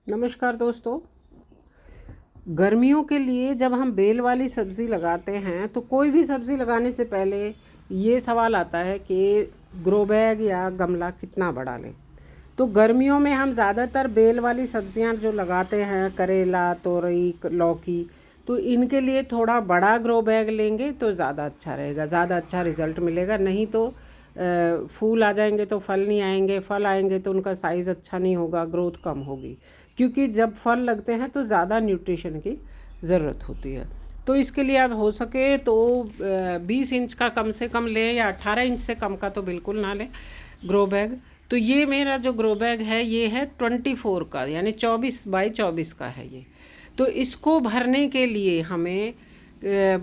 नमस्कार दोस्तों। गर्मियों के लिए जब हम बेल वाली सब्ज़ी लगाते हैं तो कोई भी सब्ज़ी लगाने से पहले ये सवाल आता है कि ग्रो बैग या गमला कितना बड़ा लें। तो गर्मियों में हम ज़्यादातर बेल वाली सब्ज़ियां जो लगाते हैं, करेला, तोरई, लौकी, तो इनके लिए थोड़ा बड़ा ग्रो बैग लेंगे तो ज़्यादा अच्छा रहेगा, ज़्यादा अच्छा रिज़ल्ट मिलेगा। नहीं तो फूल आ जाएंगे तो फल नहीं आएंगे, फल आएंगे तो उनका साइज़ अच्छा नहीं होगा, ग्रोथ कम होगी। क्योंकि जब फल लगते हैं तो ज़्यादा न्यूट्रिशन की ज़रूरत होती है। तो इसके लिए आप हो सके तो 20 इंच का कम से कम लें, या 18 इंच से कम का तो बिल्कुल ना लें ग्रो बैग। तो ये मेरा जो ग्रो बैग है ये है 24 का, यानी 24 बाई 24 का है ये। तो इसको भरने के लिए हमें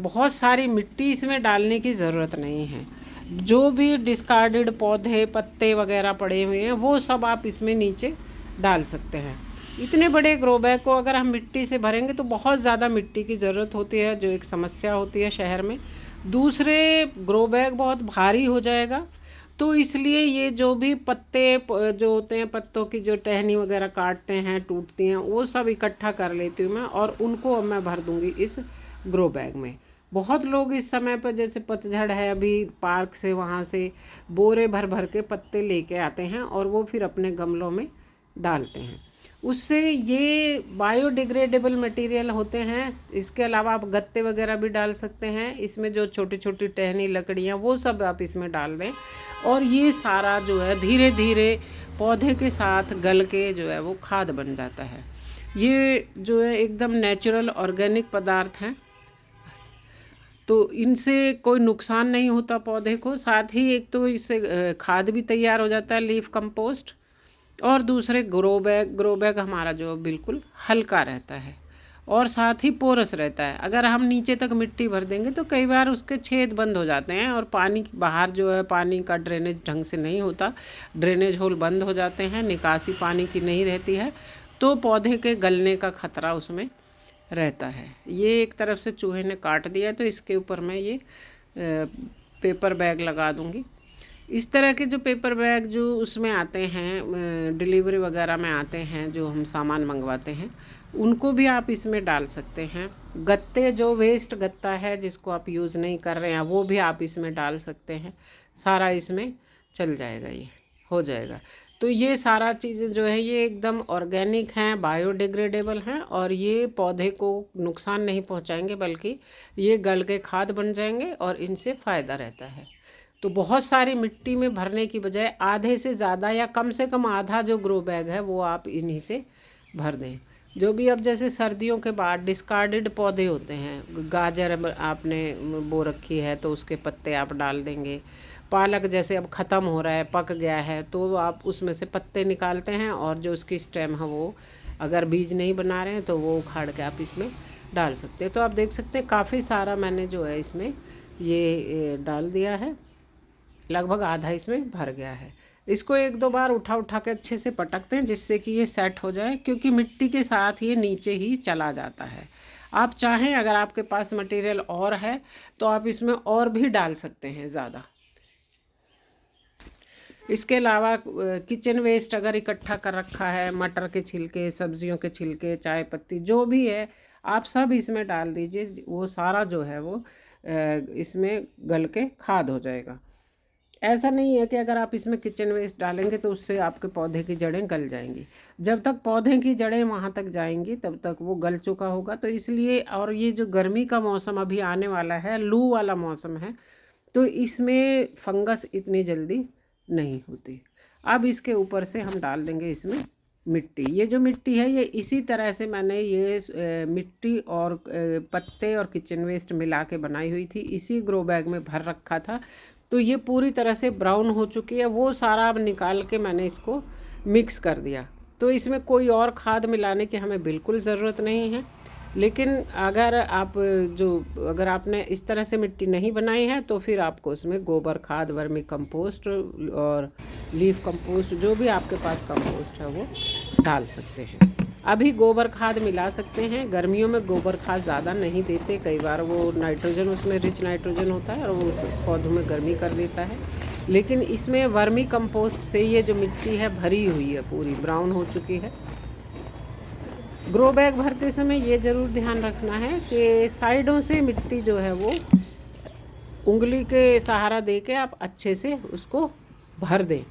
बहुत सारी मिट्टी इसमें डालने की ज़रूरत नहीं है। जो भी डिस्कार्डेड पौधे, पत्ते वगैरह पड़े हुए हैं वो सब आप इसमें नीचे डाल सकते हैं। इतने बड़े ग्रो बैग को अगर हम मिट्टी से भरेंगे तो बहुत ज़्यादा मिट्टी की ज़रूरत होती है, जो एक समस्या होती है शहर में। दूसरे, ग्रो बैग बहुत भारी हो जाएगा, तो इसलिए ये जो भी पत्ते जो होते हैं, पत्तों की जो टहनी वगैरह काटते हैं, टूटती हैं, वो सब इकट्ठा कर लेती हूँ मैं, और उनको अब मैं भर दूँगी इस ग्रो बैग में। बहुत लोग इस समय पर, जैसे पतझड़ है अभी, पार्क से वहाँ से बोरे भर भर के पत्ते लेके आते हैं और वो फिर अपने गमलों में डालते हैं। उससे ये बायोडिग्रेडेबल मटेरियल होते हैं। इसके अलावा आप गत्ते वगैरह भी डाल सकते हैं इसमें, जो छोटी छोटी टहनी लकड़ियाँ, वो सब आप इसमें डाल दें, और ये सारा जो है धीरे धीरे पौधे के साथ गल के जो है वो खाद बन जाता है। ये जो है एकदम नेचुरल ऑर्गेनिक पदार्थ हैं, तो इनसे कोई नुकसान नहीं होता पौधे को। साथ ही एक तो इससे खाद भी तैयार हो जाता है, लीफ कंपोस्ट, और दूसरे ग्रो बैग हमारा जो बिल्कुल हल्का रहता है और साथ ही पोरस रहता है। अगर हम नीचे तक मिट्टी भर देंगे तो कई बार उसके छेद बंद हो जाते हैं और पानी बाहर जो है, पानी का ड्रेनेज ढंग से नहीं होता, ड्रेनेज होल बंद हो जाते हैं, निकासी पानी की नहीं रहती है, तो पौधे के गलने का खतरा उसमें रहता है। ये एक तरफ से चूहे ने काट दिया, तो इसके ऊपर मैं ये पेपर बैग लगा दूँगी। इस तरह के जो पेपर बैग जो उसमें आते हैं, डिलीवरी वगैरह में आते हैं, जो हम सामान मंगवाते हैं, उनको भी आप इसमें डाल सकते हैं। गत्ते, जो वेस्ट गत्ता है जिसको आप यूज़ नहीं कर रहे हैं, वो भी आप इसमें डाल सकते हैं। सारा इसमें चल जाएगा, ये हो जाएगा। तो ये सारा चीज़ें जो है ये एकदम ऑर्गेनिक हैं, बायोडिग्रेडेबल हैं, और ये पौधे को नुकसान नहीं पहुंचाएंगे, बल्कि ये गल के खाद बन जाएंगे और इनसे फ़ायदा रहता है। तो बहुत सारी मिट्टी में भरने की बजाय आधे से ज़्यादा, या कम से कम आधा जो ग्रो बैग है वो आप इन्हीं से भर दें। जो भी, अब जैसे सर्दियों के बाद डिस्कार्डेड पौधे होते हैं, गाजर आपने बो रखी है तो उसके पत्ते आप डाल देंगे। पालक जैसे अब ख़त्म हो रहा है, पक गया है, तो आप उसमें से पत्ते निकालते हैं, और जो उसकी स्टेम है वो, अगर बीज नहीं बना रहे हैं तो वो उखाड़ के आप इसमें डाल सकते हैं। तो आप देख सकते हैं काफ़ी सारा मैंने जो है इसमें ये डाल दिया है, लगभग आधा इसमें भर गया है। इसको एक दो बार उठा उठा के अच्छे से पटकते हैं, जिससे कि ये सेट हो जाए, क्योंकि मिट्टी के साथ ये नीचे ही चला जाता है। आप चाहें, अगर आपके पास मटेरियल और है तो आप इसमें और भी डाल सकते हैं ज़्यादा। इसके अलावा किचन वेस्ट अगर इकट्ठा कर रखा है, मटर के छिलके, सब्जियों के छिलके, चाय पत्ती, जो भी है आप सब इसमें डाल दीजिए। वो सारा जो है वो इसमें गल के खाद हो जाएगा। ऐसा नहीं है कि अगर आप इसमें किचन वेस्ट डालेंगे तो उससे आपके पौधे की जड़ें गल जाएंगी। जब तक पौधे की जड़ें वहाँ तक जाएंगी तब तक वो गल चुका होगा। तो इसलिए, और ये जो गर्मी का मौसम अभी आने वाला है, लू वाला मौसम है, तो इसमें फंगस इतनी जल्दी नहीं होती। अब इसके ऊपर से हम डाल देंगे इसमें मिट्टी। ये जो मिट्टी है ये इसी तरह से मैंने ये मिट्टी और पत्ते और किचन वेस्ट मिला के बनाई हुई थी, इसी ग्रो बैग में भर रखा था। तो ये पूरी तरह से ब्राउन हो चुकी है, वो सारा अब निकाल के मैंने इसको मिक्स कर दिया। तो इसमें कोई और खाद मिलाने की हमें बिल्कुल ज़रूरत नहीं है। लेकिन अगर आपने इस तरह से मिट्टी नहीं बनाई है तो फिर आपको उसमें गोबर खाद, वर्मी कंपोस्ट और लीफ कंपोस्ट, जो भी आपके पास कंपोस्ट है वो डाल सकते हैं। अभी गोबर खाद मिला सकते हैं। गर्मियों में गोबर खाद ज़्यादा नहीं देते, कई बार वो नाइट्रोजन, उसमें रिच नाइट्रोजन होता है और वो पौधों में गर्मी कर देता है। लेकिन इसमें वर्मी कंपोस्ट से ये जो मिट्टी है भरी हुई है, पूरी ब्राउन हो चुकी है, ग्रो बैग भरते समय ये ज़रूर ध्यान रखना है कि साइडों से मिट्टी जो है वो उंगली के सहारा दे के आप अच्छे से उसको भर दें,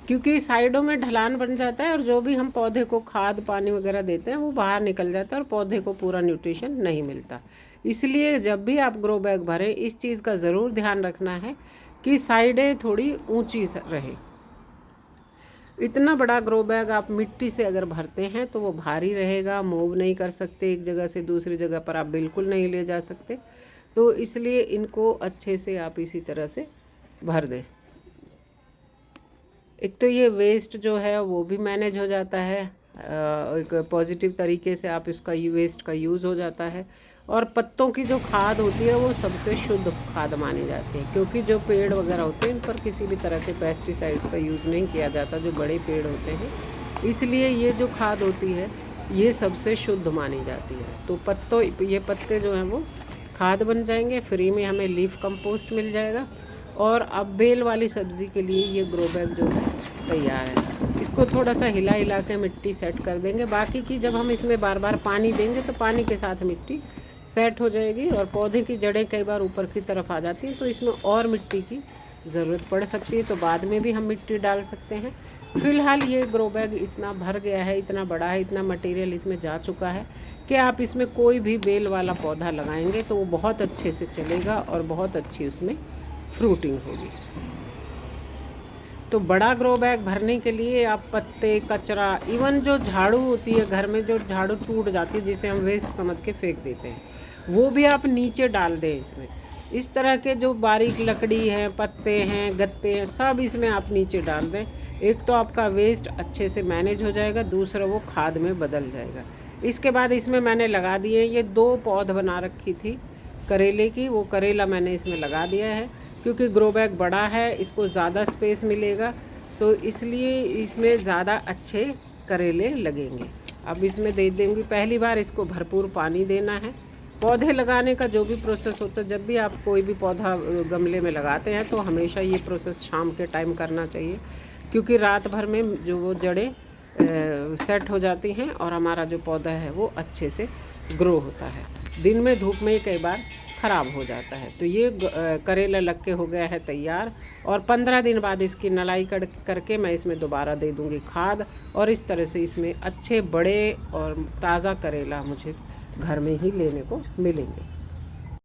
क्योंकि साइडों में ढलान बन जाता है और जो भी हम पौधे को खाद पानी वगैरह देते हैं वो बाहर निकल जाता है और पौधे को पूरा न्यूट्रिशन नहीं मिलता। इसलिए जब भी आप ग्रो बैग भरें इस चीज़ का ज़रूर ध्यान रखना है कि साइडें थोड़ी ऊंची रहे। इतना बड़ा ग्रो बैग आप मिट्टी से अगर भरते हैं तो वो भारी रहेगा, मूव नहीं कर सकते, एक जगह से दूसरी जगह पर आप बिल्कुल नहीं ले जा सकते। तो इसलिए इनको अच्छे से आप इसी तरह से भर दें। एक तो ये वेस्ट जो है वो भी मैनेज हो जाता है, एक पॉजिटिव तरीके से आप इसका वेस्ट का यूज़ हो जाता है। और पत्तों की जो खाद होती है वो सबसे शुद्ध खाद मानी जाती है, क्योंकि जो पेड़ वगैरह होते हैं इन पर किसी भी तरह के पेस्टिसाइड्स का यूज़ नहीं किया जाता, जो बड़े पेड़ होते हैं। इसलिए ये जो खाद होती है ये सबसे शुद्ध मानी जाती है। तो ये पत्ते जो हैं वो खाद बन जाएंगे, फ्री में हमें लीफ कंपोस्ट मिल जाएगा। और अब बेल वाली सब्ज़ी के लिए ये ग्रो बैग जो है तैयार है। इसको थोड़ा सा हिला हिला के मिट्टी सेट कर देंगे। बाकी की जब हम इसमें बार बार पानी देंगे तो पानी के साथ मिट्टी सेट हो जाएगी और पौधे की जड़ें कई बार ऊपर की तरफ आ जाती हैं, तो इसमें और मिट्टी की ज़रूरत पड़ सकती है, तो बाद में भी हम मिट्टी डाल सकते हैं। फ़िलहाल ये ग्रो बैग इतना भर गया है, इतना बड़ा है, इतना मटेरियल इसमें जा चुका है कि आप इसमें कोई भी बेल वाला पौधा लगाएंगे तो वो बहुत अच्छे से चलेगा और बहुत अच्छी उसमें फ्रूटिंग होगी। तो बड़ा ग्रो बैग भरने के लिए आप पत्ते, कचरा, इवन जो झाड़ू होती है घर में, जो झाड़ू टूट जाती है जिसे हम वेस्ट समझ के फेंक देते हैं, वो भी आप नीचे डाल दें इसमें। इस तरह के जो बारीक लकड़ी है, पत्ते हैं, गत्ते हैं, सब इसमें आप नीचे डाल दें। एक तो आपका वेस्ट अच्छे से मैनेज हो जाएगा, दूसरा वो खाद में बदल जाएगा। इसके बाद इसमें मैंने लगा दिए, ये 2 पौध बना रखी थी करेले की, वो करेला मैंने इसमें लगा दिया है। क्योंकि ग्रो बैग बड़ा है, इसको ज़्यादा स्पेस मिलेगा, तो इसलिए इसमें ज़्यादा अच्छे करेले लगेंगे। अब इसमें दे देंगे, पहली बार इसको भरपूर पानी देना है। पौधे लगाने का जो भी प्रोसेस होता है, जब भी आप कोई भी पौधा गमले में लगाते हैं तो हमेशा ये प्रोसेस शाम के टाइम करना चाहिए, क्योंकि रात भर में जो वो जड़ें सेट हो जाती हैं और हमारा जो पौधा है वो अच्छे से ग्रो होता है। दिन में धूप में कई बार ख़राब हो जाता है। तो ये करेला लग के हो गया है तैयार, और 15 दिन बाद इसकी नलाई करके मैं इसमें दोबारा दे दूँगी खाद, और इस तरह से इसमें अच्छे बड़े और ताज़ा करेला मुझे घर में ही लेने को मिलेंगे।